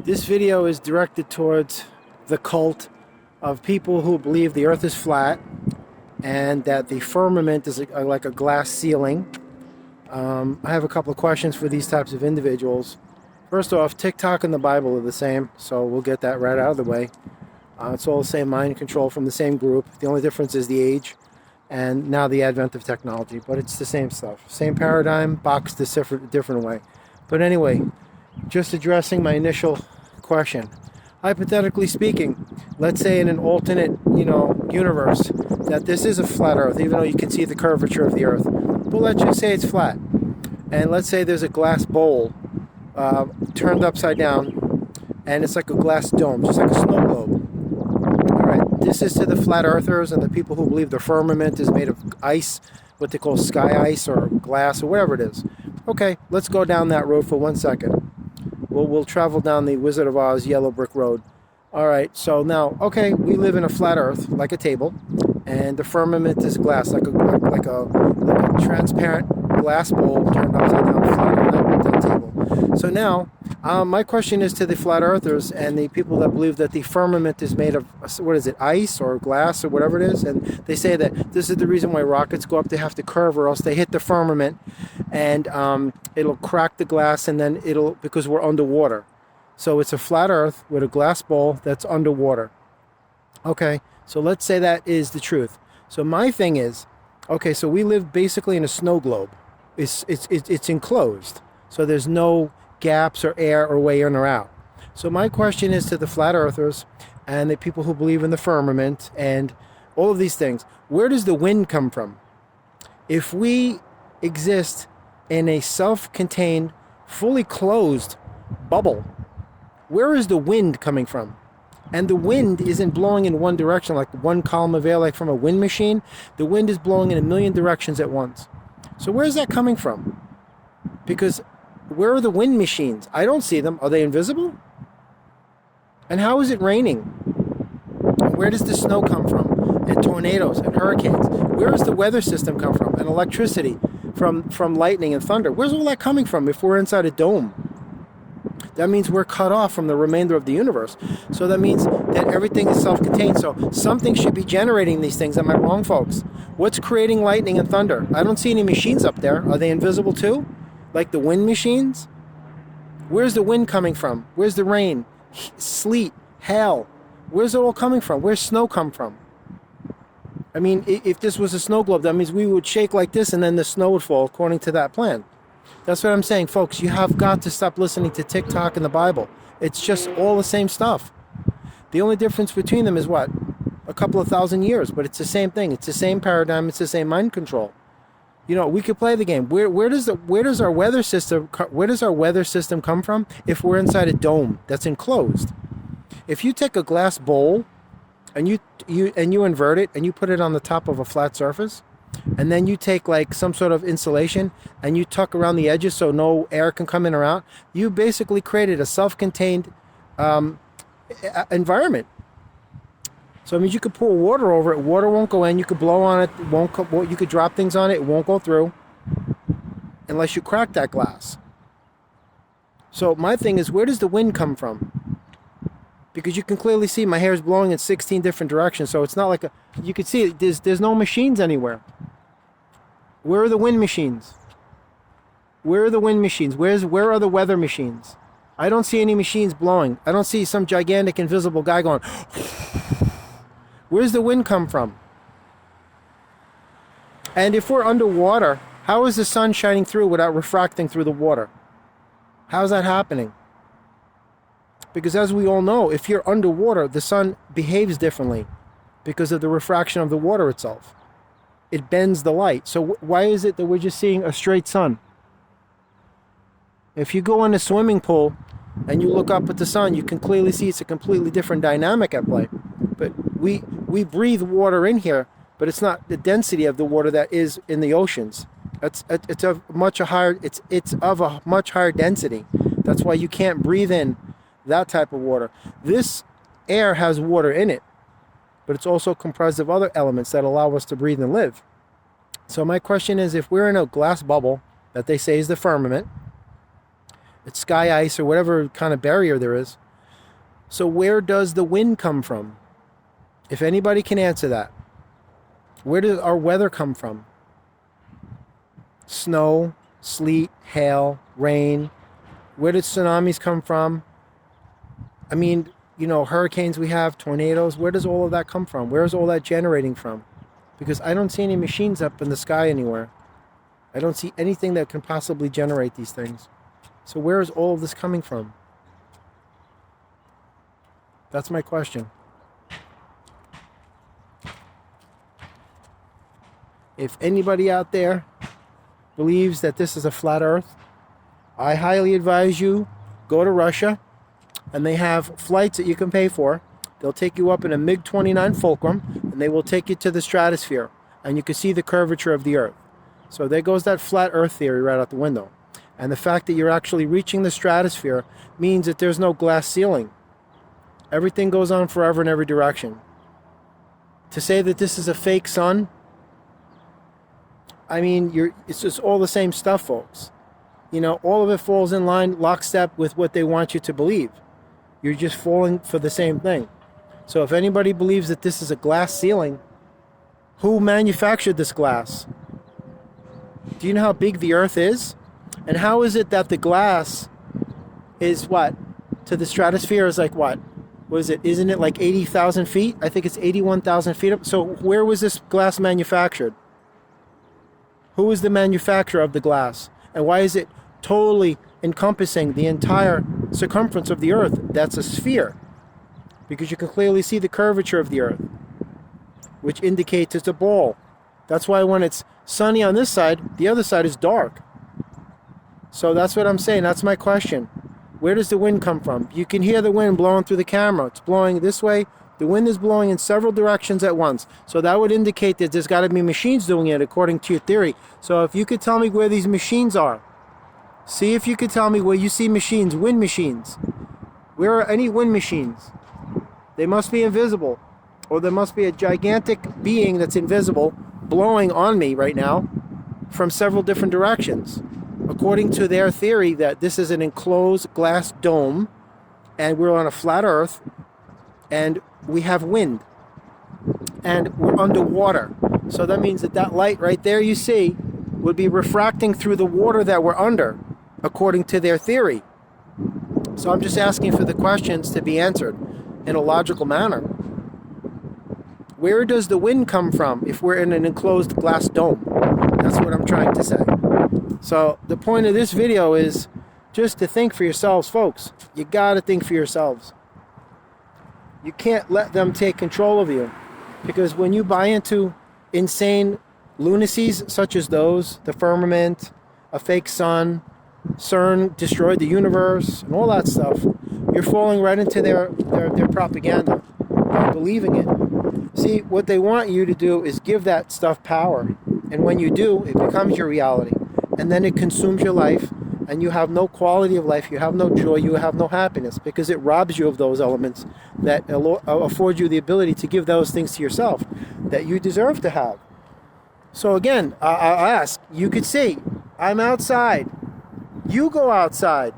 This video is directed towards the cult of people who believe the earth is flat and that the firmament is like a glass ceiling. I have a couple of questions for these types of individuals. First off, TikTok and the Bible are the same, so we'll get that right out of the way. It's all the same mind control from the same group. The only difference is the age and now the advent of technology, but it's the same stuff. Same paradigm, boxed a different way. But anyway, just addressing my initial question. Hypothetically speaking, let's say in an alternate, universe that this is a flat earth, even though you can see the curvature of the earth. But let's just say it's flat. And let's say there's a glass bowl turned upside down, and it's like a glass dome, just like a snow globe. All right, this is to the flat earthers and the people who believe the firmament is made of ice, what they call sky ice or glass or whatever it is. Okay, let's go down that road for 1 second. We'll travel down the Wizard of Oz yellow brick road. All right, so now, okay, we live in a flat earth, like a table, and the firmament is glass, like a transparent glass bowl turned upside down flat on that table. So now, my question is to the flat earthers and the people that believe that the firmament is made of, ice or glass or whatever it is, and they say that this is the reason why rockets go up, they have to curve or else they hit the firmament, and it'll crack the glass, and then because we're underwater. So it's a flat earth with a glass bowl that's underwater. Okay, so let's say that is the truth. So my thing is, okay, so we live basically in a snow globe. It's enclosed, so there's no gaps or air or way in or out. So my question is to the flat earthers and the people who believe in the firmament and all of these things, where does the wind come from? If we exist in a self-contained, fully closed bubble, where is the wind coming from? And the wind isn't blowing in one direction, like one column of air, like from a wind machine. The wind is blowing in a million directions at once. So where is that coming from? Because where are the wind machines? I don't see them. Are they invisible? And how is it raining? Where does the snow come from? And tornadoes and hurricanes. Where does the weather system come from? And electricity from lightning and thunder. Where's all that coming from if we're inside a dome? That means we're cut off from the remainder of the universe. So that means that everything is self-contained. So something should be generating these things. Am I wrong, folks? What's creating lightning and thunder? I don't see any machines up there. Are they invisible too? Like the wind machines? Where's the wind coming from? Where's the rain? Sleet? Hail? Where's it all coming from? Where's snow come from? I mean, if this was a snow globe, that means we would shake like this and then the snow would fall according to that plan. That's what I'm saying, folks. You have got to stop listening to TikTok and the Bible. It's just all the same stuff. The only difference between them is what? A couple of thousand years, but it's the same thing. It's the same paradigm. It's the same mind control. We could play the game. Where does our weather system come from if we're inside a dome that's enclosed? If you take a glass bowl and you invert it and you put it on the top of a flat surface, and then you take like some sort of insulation and you tuck around the edges so no air can come in or out, you basically created a self-contained environment. So it means you could pour water over it. Water won't go in. You could blow on it. You could drop things on it. It won't go through unless you crack that glass. So my thing is, where does the wind come from? Because you can clearly see my hair is blowing in 16 different directions. So it's not like you can see there's no machines anywhere. Where are the wind machines? Where are the wind machines? Where are the weather machines? I don't see any machines blowing. I don't see some gigantic invisible guy going. Where's the wind come from? And if we're underwater, how is the sun shining through without refracting through the water? How's that happening? Because as we all know, if you're underwater, the sun behaves differently because of the refraction of the water itself. It bends the light. So why is it that we're just seeing a straight sun? If you go in a swimming pool and you look up at the sun, you can clearly see it's a completely different dynamic at play. But we breathe water in here, but it's not the density of the water that is in the oceans. It's of a much higher density. That's why you can't breathe in that type of water. This air has water in it, but it's also comprised of other elements that allow us to breathe and live. So my question is, if we're in a glass bubble that they say is the firmament, it's sky ice or whatever kind of barrier there is, So where does the wind come from? If anybody can answer that. Where does our weather come from? Snow, sleet, hail, rain. Where did tsunamis come from? I mean, you know, hurricanes we have, tornadoes. Where does all of that come from? Where is all that generating from? Because I don't see any machines up in the sky anywhere. I don't see anything that can possibly generate these things. So where is all of this coming from? That's my question. If anybody out there believes that this is a flat earth, I highly advise you go to Russia, and they have flights that you can pay for. They'll take you up in a MiG-29 Fulcrum, and they will take you to the stratosphere, and you can see the curvature of the earth. So there goes that flat earth theory right out the window. And the fact that you're actually reaching the stratosphere means that there's no glass ceiling. Everything goes on forever in every direction. To say that this is a fake sun, I mean, it's just all the same stuff, folks. You know, all of it falls in line, lockstep with what they want you to believe. You're just falling for the same thing. So if anybody believes that this is a glass ceiling, who manufactured this glass? Do you know how big the earth is? And how is it that the glass is what? To the stratosphere is like what? What is it? Isn't it like 80,000 feet? I think it's 81,000 feet up. So where was this glass manufactured? Who is the manufacturer of the glass? And why is it totally encompassing the entire circumference of the earth? That's a sphere. Because you can clearly see the curvature of the earth, which indicates it's a ball. That's why when it's sunny on this side, the other side is dark. So that's what I'm saying. That's my question. Where does the wind come from? You can hear the wind blowing through the camera. It's blowing this way. The wind is blowing in several directions at once. So that would indicate that there's got to be machines doing it according to your theory. So if you could tell me where these machines are. See if you could tell me where you see machines, wind machines. Where are any wind machines? They must be invisible. Or there must be a gigantic being that's invisible blowing on me right now from several different directions. According to their theory that this is an enclosed glass dome and we're on a flat earth and we have wind and we're underwater. So that means that that light right there you see would be refracting through the water that we're under, according to their theory. So I'm just asking for the questions to be answered in a logical manner. Where does the wind come from if we're in an enclosed glass dome? That's what I'm trying to say. So the point of this video is just to think for yourselves, folks. You got to think for yourselves. You can't let them take control of you, because when you buy into insane lunacies such as those, the firmament, a fake sun, CERN destroyed the universe, and all that stuff, you're falling right into their propaganda by believing it. See, what they want you to do is give that stuff power, and when you do, it becomes your reality, and then it consumes your life, and you have no quality of life, you have no joy, you have no happiness, because it robs you of those elements that afford you the ability to give those things to yourself that you deserve to have. So again, I'll ask, you could see, I'm outside. You go outside.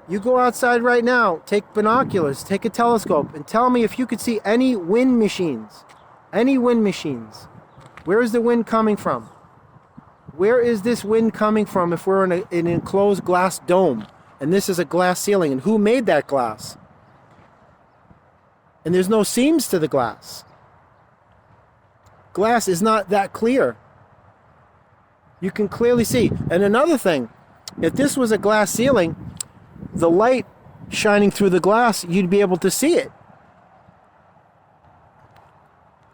You go outside right now, take binoculars, take a telescope, and tell me if you could see any wind machines. Any wind machines. Where is the wind coming from? Where is this wind coming from if we're in an enclosed glass dome and this is a glass ceiling? And who made that glass? And there's no seams to the glass. Glass is not that clear. You can clearly see. And another thing, if this was a glass ceiling, the light shining through the glass, you'd be able to see it.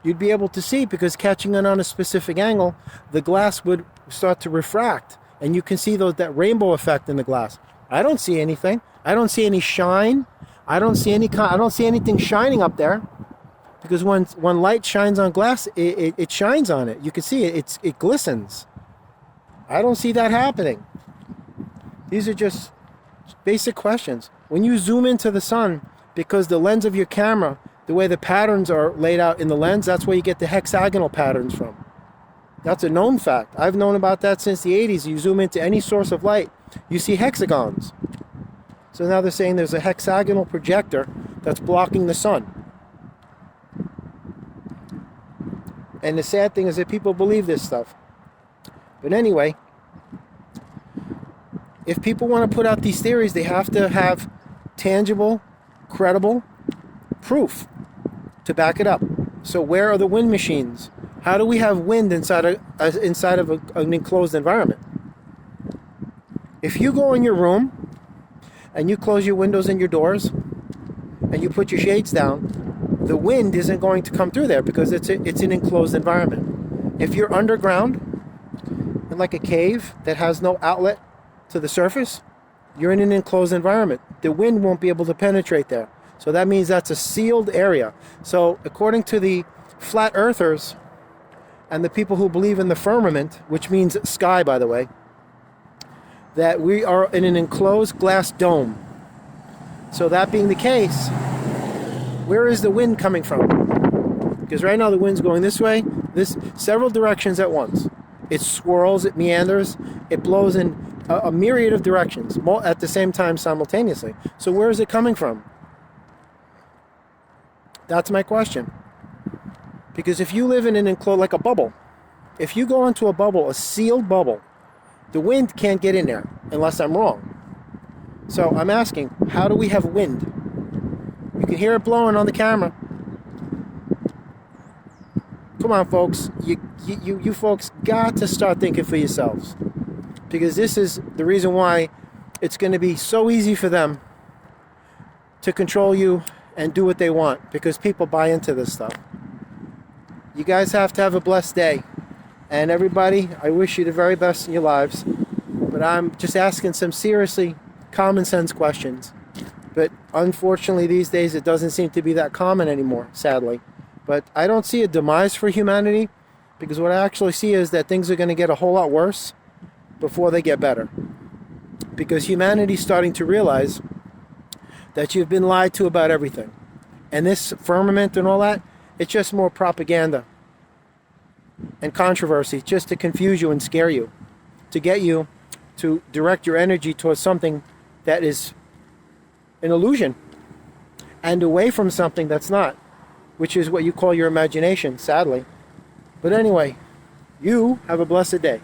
You'd be able to see, because catching it on a specific angle, the glass would start to refract, and you can see that rainbow effect in the glass. I don't see anything. I don't see any shine. I don't see anything shining up there, because when light shines on glass, it shines on it. You can see it. It glistens. I don't see that happening. These are just basic questions. When you zoom into the sun, because the lens of your camera, the way the patterns are laid out in the lens, that's where you get the hexagonal patterns from. That's a known fact. I've known about that since the 80s. You zoom into any source of light, you see hexagons. So now they're saying there's a hexagonal projector that's blocking the sun. And the sad thing is that people believe this stuff. But anyway, if people want to put out these theories, they have to have tangible, credible proof to back it up. So where are the wind machines? How do we have wind inside of an enclosed environment? If you go in your room and you close your windows and your doors and you put your shades down, the wind isn't going to come through there because it's an enclosed environment. If you're underground in like a cave that has no outlet to the surface, you're in an enclosed environment. The wind won't be able to penetrate there. So that means that's a sealed area. So according to the flat earthers and the people who believe in the firmament, which means sky, by the way, that we are in an enclosed glass dome. So that being the case, where is the wind coming from? Because right now the wind's going this way, several directions at once. It swirls, it meanders, it blows in a myriad of directions at the same time simultaneously. So where is it coming from? That's my question. Because if you live in an enclosed, like a bubble, if you go into a bubble, a sealed bubble, the wind can't get in there unless I'm wrong. So I'm asking, how do we have wind? You can hear it blowing on the camera. Come on, folks. You folks got to start thinking for yourselves. Because this is the reason why it's going to be so easy for them to control you and do what they want. Because people buy into this stuff. You guys have to have a blessed day. And everybody, I wish you the very best in your lives. But I'm just asking some seriously common sense questions. But unfortunately these days it doesn't seem to be that common anymore, sadly. But I don't see a demise for humanity, because what I actually see is that things are going to get a whole lot worse before they get better. Because humanity's starting to realize that you've been lied to about everything. And this firmament and all that, it's just more propaganda and controversy just to confuse you and scare you, to get you to direct your energy towards something that is an illusion and away from something that's not, which is what you call your imagination, sadly. But anyway, you have a blessed day.